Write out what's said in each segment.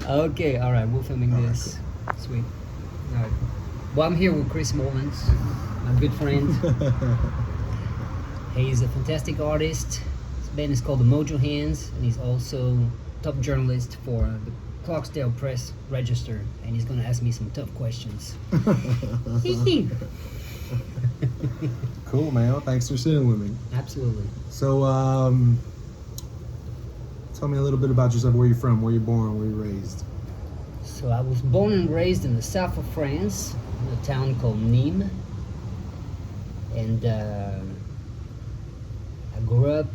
Okay, all right, we're filming All right, this. Sweet. All right. Well, I'm here with Chris Mullins, my good friend. He's a fantastic artist. His band is called the Mojo Hands, and he's also top journalist for the Clarksdale Press Register, and he's going to ask me some tough questions. Cool, man. Well, thanks for sitting with me. Absolutely. So, tell me a little bit about yourself. Where you from? Where you born? Where you raised? So I was born and raised in the south of France, in a town called Nîmes, and I grew up,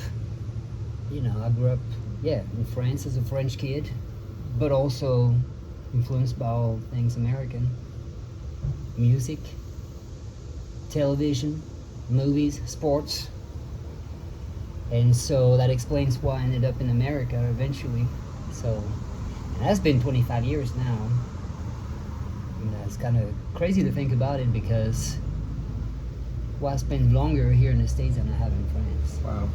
in France as a French kid, but also influenced by all things American. Music, television, movies, sports. And so that explains why I ended up in America eventually. So that's been 25 years now. And it's kind of crazy to think about it because, I spent longer here in the States than I have in France. Wow.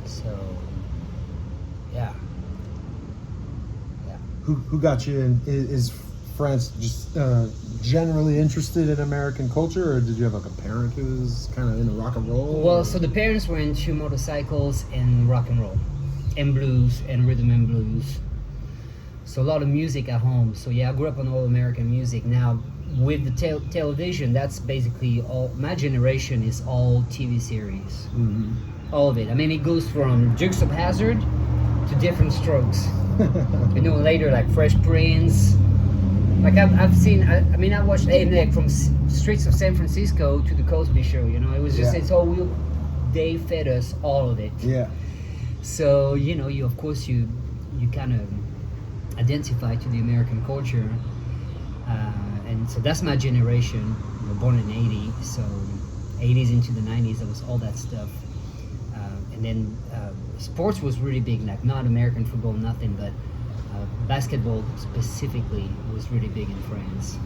So, yeah. Who got you in? Is France just generally interested in American culture, or did you have like a parent who was kind of into rock and roll? Well, so the parents were into motorcycles and rock and roll, and blues and rhythm and blues. So a lot of music at home. So yeah, I grew up on all American music. Now with the television, that's basically all. My generation is all TV series, all of it. I mean, it goes from Dukes of Hazzard to Different Strokes. Later like Fresh Prince. Like I've seen. I watched from Streets of San Francisco to the Cosby Show. It was just it's all. They fed us all of it. Yeah. So you of course you kind of identify to the American culture, and so that's my generation. Born in '80, so '80s into the '90s. There was all that stuff, and then sports was really big. Like not American football, nothing, but basketball specifically was really big in France.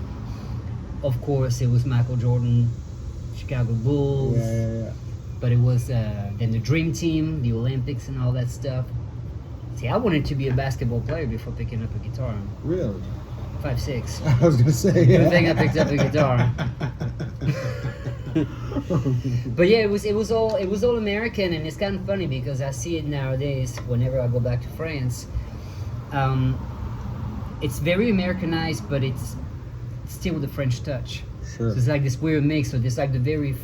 Of course, it was Michael Jordan, Chicago Bulls. Yeah. But it was then the Dream Team, the Olympics, and all that stuff. See, I wanted to be a basketball player before picking up a guitar. Really? 5'6". I was gonna say. Good thing I picked up a guitar. But yeah, it was all American, and it's kind of funny because I see it nowadays whenever I go back to France. It's very Americanized, but it's still with the French touch. Sure. So it's like this weird mix. So it's like the very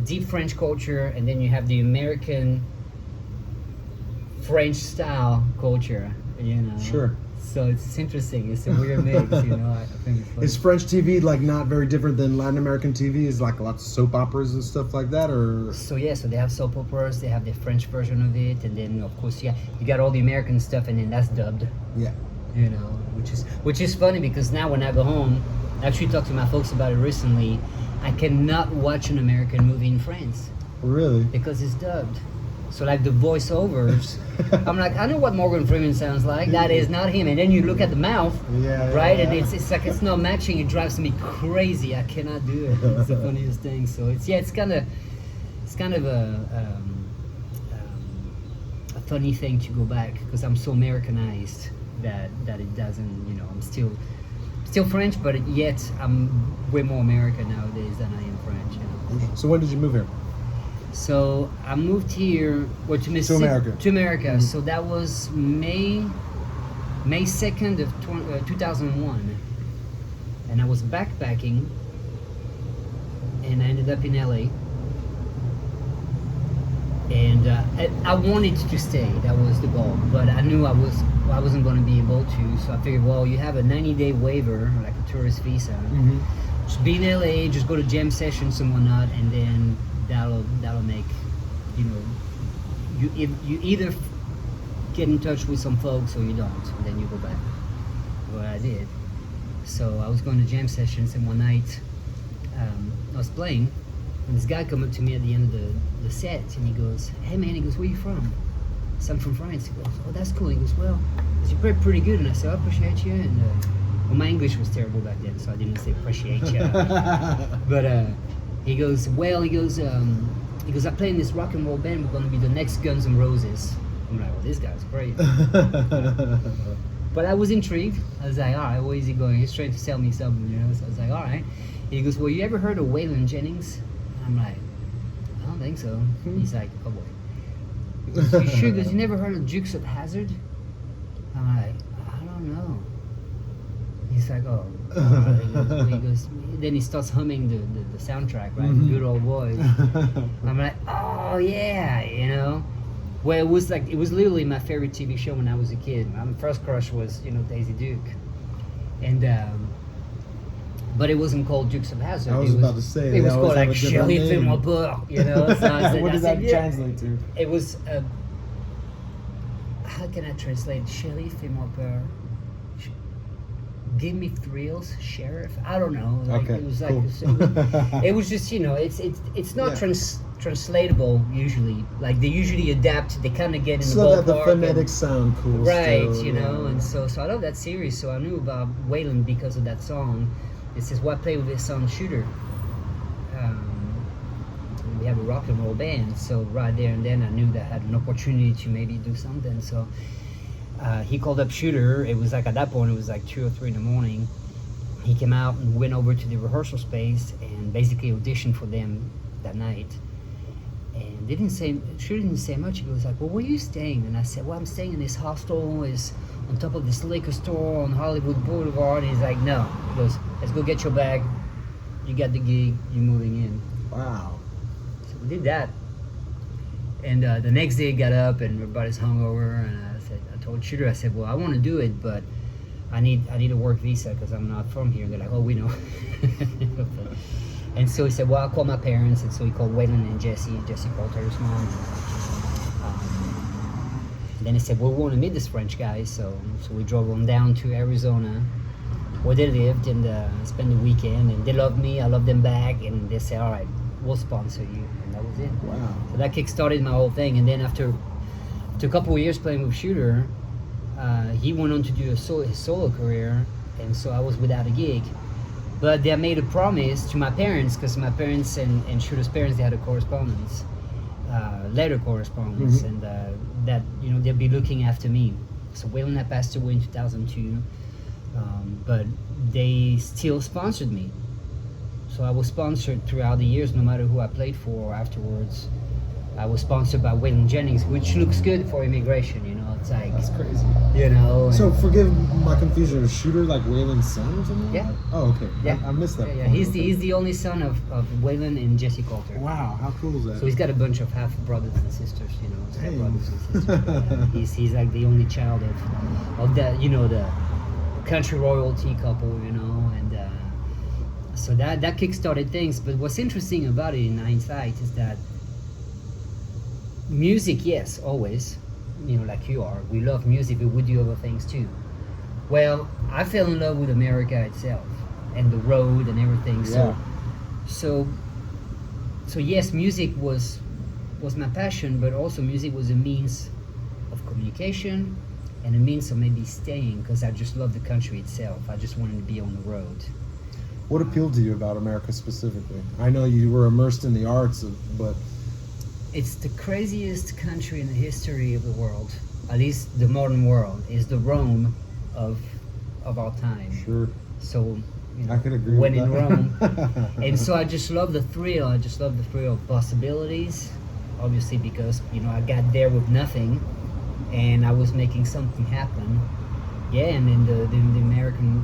deep French culture, and then you have the American French style culture. Sure. So it's interesting. It's a weird mix. I think it's funny. Is French TV like not very different than Latin American TV? Is like lots of soap operas and stuff like that, or? So they have soap operas. They have the French version of it, and then of course you got all the American stuff, and then that's dubbed. Yeah. Which is funny because now when I go home, I actually talked to my folks about it recently. I cannot watch an American movie in France. Really? Because it's dubbed. So like the voiceovers, I'm like, I know what Morgan Freeman sounds like. That is not him. And then you look at the mouth, right? Yeah. And it's like it's not matching. It drives me crazy. I cannot do it. It's the funniest thing. So it's kind of a funny thing to go back because I'm so Americanized that it doesn't. I'm still French, but yet I'm way more American nowadays than I am French. So when did you move here? So I moved here, to Mississippi, to America. So that was May 2nd of 2001, and I was backpacking, and I ended up in LA. And I wanted to stay. That was the goal, but I knew I wasn't going to be able to. So I figured, well, you have a 90-day waiver, like a tourist visa. Just be in LA, just go to jam sessions and whatnot, and then that'll make you either get in touch with some folks or you don't, and then you go back. What I did. So I was going to jam sessions, and one night I was playing, and this guy come up to me at the end of the set, and he goes, "Hey man," he goes, "Where you from?" So I'm from France. He goes, "Oh, that's cool." He goes, "Well, you play pretty good," and I said, "I appreciate you." And well, my English was terrible back then, so I didn't say appreciate you. But he goes, I play in this rock and roll band. We're going to be the next Guns N' Roses. I'm like, well, this guy's great. But I was intrigued. I was like, all right, where is he going? He's trying to sell me something, you know. So I was like, all right. He goes, well, you ever heard of Waylon Jennings? I'm like, I don't think so. He's like, oh boy. He goes, you sure? Because you never heard of Dukes of Hazzard? I'm like, I don't know. He's like, oh. He goes, then he starts humming the soundtrack, right? Mm-hmm. Good old boys. I'm like, oh yeah, you know. Well, it was literally my favorite TV show when I was a kid. My first crush was, you know, Daisy Duke, and but it wasn't called Dukes of Hazzard. I was about to say it was called like Shelley Shelley Fais-moi peur, you know. So what does that translate to? It was how can I translate Shelley Fais-moi peur? Give me thrills, sheriff. I don't know. Like, okay, it was like cool. it was just, you know, it's not translatable usually. Like they usually adapt. They kind of get in so the ballpark. So that the phonetics sound cool. Right, still, you know, yeah. and so I love that series. So I knew about Waylon because of that song. It says, well, I play with his son Shooter. We have a rock and roll band. So right there and then I knew that I had an opportunity to maybe do something. So he called up Shooter. It was like at that point it was like 2 or 3 in the morning. He came out and went over to the rehearsal space and basically auditioned for them that night. And Shooter didn't say much. He was like, well, where are you staying? And I said, well, I'm staying in this hostel. It's on top of this liquor store on Hollywood Boulevard. And he's like, no. He goes, let's go get your bag. You got the gig. You're moving in. Wow. So we did that. And the next day I got up and everybody's hungover. And I told Shooter, I said, well, I want to do it, but I need a work visa because I'm not from here. They're like, oh, we know. And so he said, well, I'll call my parents. And so he called Waylon and Jesse. Jesse called her mom. And then he said, well, we want to meet this French guy. So we drove on down to Arizona where they lived and spent the weekend. And they loved me. I loved them back. And they said, all right, we'll sponsor you. And that was it. Wow. So that kick-started my whole thing. And then after a couple of years playing with Shooter, he went on to do his solo career. And so I was without a gig. But they made a promise to my parents, because my parents and Shooter's parents, they had a correspondence, letter correspondence, and that, you know, they'll be looking after me. So Waylon had passed away in 2002, but they still sponsored me. So I was sponsored throughout the years, no matter who I played for or afterwards. I was sponsored by Waylon Jennings, which looks good for immigration, you know. It's like, that's crazy. You know. So forgive my confusion. Was Shooter like Waylon's son or something? Yeah. Oh, okay. Yeah. I missed that. Yeah. Part. He's the only son of Waylon and Jesse Coulter. Wow, how cool is that? So he's got a bunch of half brothers and sisters, you know. Half Hey. brothers and sisters. He's like the only child of that, you know, the country royalty couple, you know, and so that kick-started things. But what's interesting about it in hindsight is that music, yes, always, you know, like you are, we love music, but we do other things too. Well, I fell in love with America itself and the road and everything. Yeah. So yes, music was my passion, but also music was a means of communication and a means of maybe staying, because I just love the country itself. I just wanted to be on the road. What appealed to you about America specifically? I know you were immersed in the arts, but It's the craziest country in the history of the world, at least the modern world, is the Rome of our time. sure, So, you know, I could agree when with in that. Rome. And so I just love the thrill. I just love the thrill of possibilities, obviously, because, you know, I got there with nothing and I was making something happen. Yeah, and then the American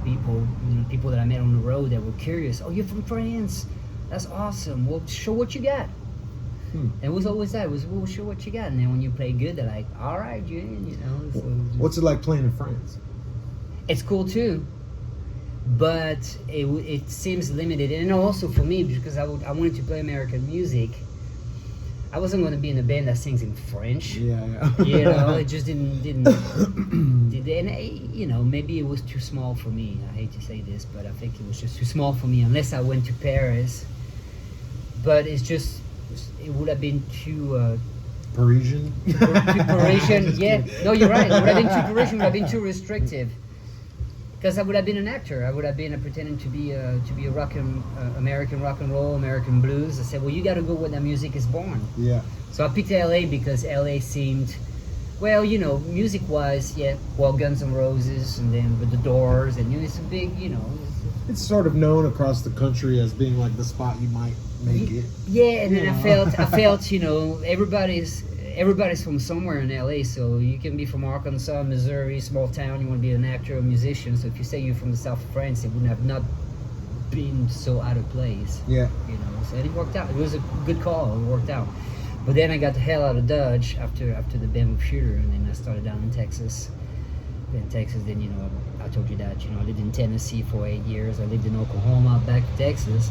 people, you know, people that I met on the road that were curious. Oh, you're from France? That's awesome. Well, show what you got. It was always that. It was, well, show what you got. And then when you play good, they're like, all right, you're in, you know. So What's it like playing in France? it's cool too, but it seems limited. And also for me, because I wanted to play American music, I wasn't going to be in a band that sings in French. Yeah. You know, it just didn't and you know, maybe it was too small for me. I hate to say this, but I think it was just too small for me, unless I went to Paris. But it would have been too Parisian? too Parisian. Yeah, no, you're right. It would have been too Parisian. Would have been too restrictive. Because I would have been an actor. I would have been pretending to be a American rock and roll, American blues. I said, well, you got to go where that music is born. Yeah. So I picked LA because LA seemed Well, you know, music-wise, yeah. Well, Guns N' Roses, and then with the Doors, and you know, it's a big, you know. It's sort of known across the country as being like the spot you might make it. Yeah, and then Yeah. I felt, you know, everybody's from somewhere in LA, so you can be from Arkansas, Missouri, small town. You want to be an actor or musician. So if you say you're from the south of France, it would have not been so out of place. Yeah. You know, so it worked out. It was a good call. It worked out. But then I got the hell out of Dodge after the band shooter, and then I started down in Texas. Then you know, I told you that, you know, I lived in Tennessee for 8 years. I lived in Oklahoma, back to Texas.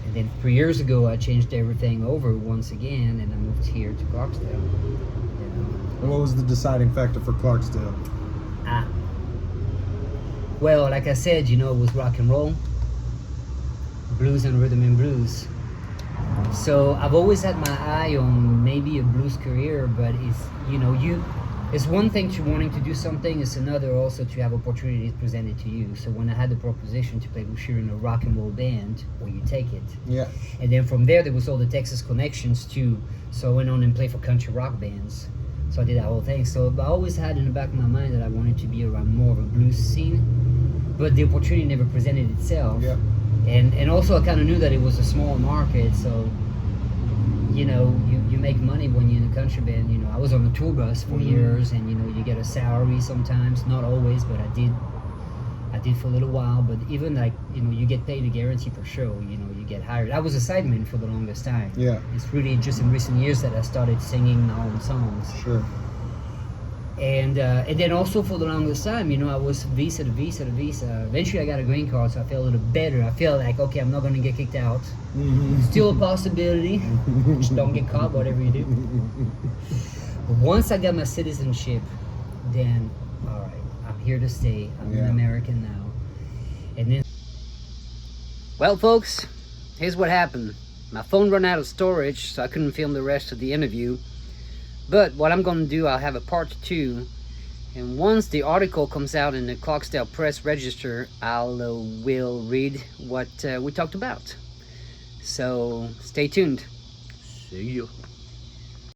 And then 3 years ago, I changed everything over once again, and I moved here to Clarksdale. You know. And what was the deciding factor for Clarksdale? Well, like I said, you know, it was rock and roll, blues and rhythm and blues. So I've always had my eye on maybe a blues career, but it's, you know, it's one thing to wanting to do something, it's another also to have opportunities presented to you. So when I had the proposition to play with Sciou in a rock and roll band, well, you take it. Yeah. And then from there was all the Texas connections too. So I went on and played for country rock bands. So I did that whole thing. So I always had in the back of my mind that I wanted to be around more of a blues scene, but the opportunity never presented itself. Yeah. And also I kind of knew that it was a small market, so you know, you make money when you're in a country band. You know, I was on the tour bus for years, and you know, you get a salary sometimes, not always, but I did for a little while. But even like, you know, you get paid a guarantee per show. You know, you get hired. I was a sideman for the longest time. Yeah. It's really just in recent years that I started singing my own songs. Sure. And then also for the longest time, you know, I was visa to visa to visa. Eventually I got a green card, so I felt a little better. I felt like, okay, I'm not going to get kicked out. Still a possibility. Just don't get caught, whatever you do. But once I got my citizenship, then, all right, I'm here to stay. I'm an American now. And then, well, folks, here's what happened. My phone ran out of storage, so I couldn't film the rest of the interview. But what I'm going to do, I'll have a part 2, and once the article comes out in the Clarksdale Press Register, will read what we talked about. So stay tuned. See you.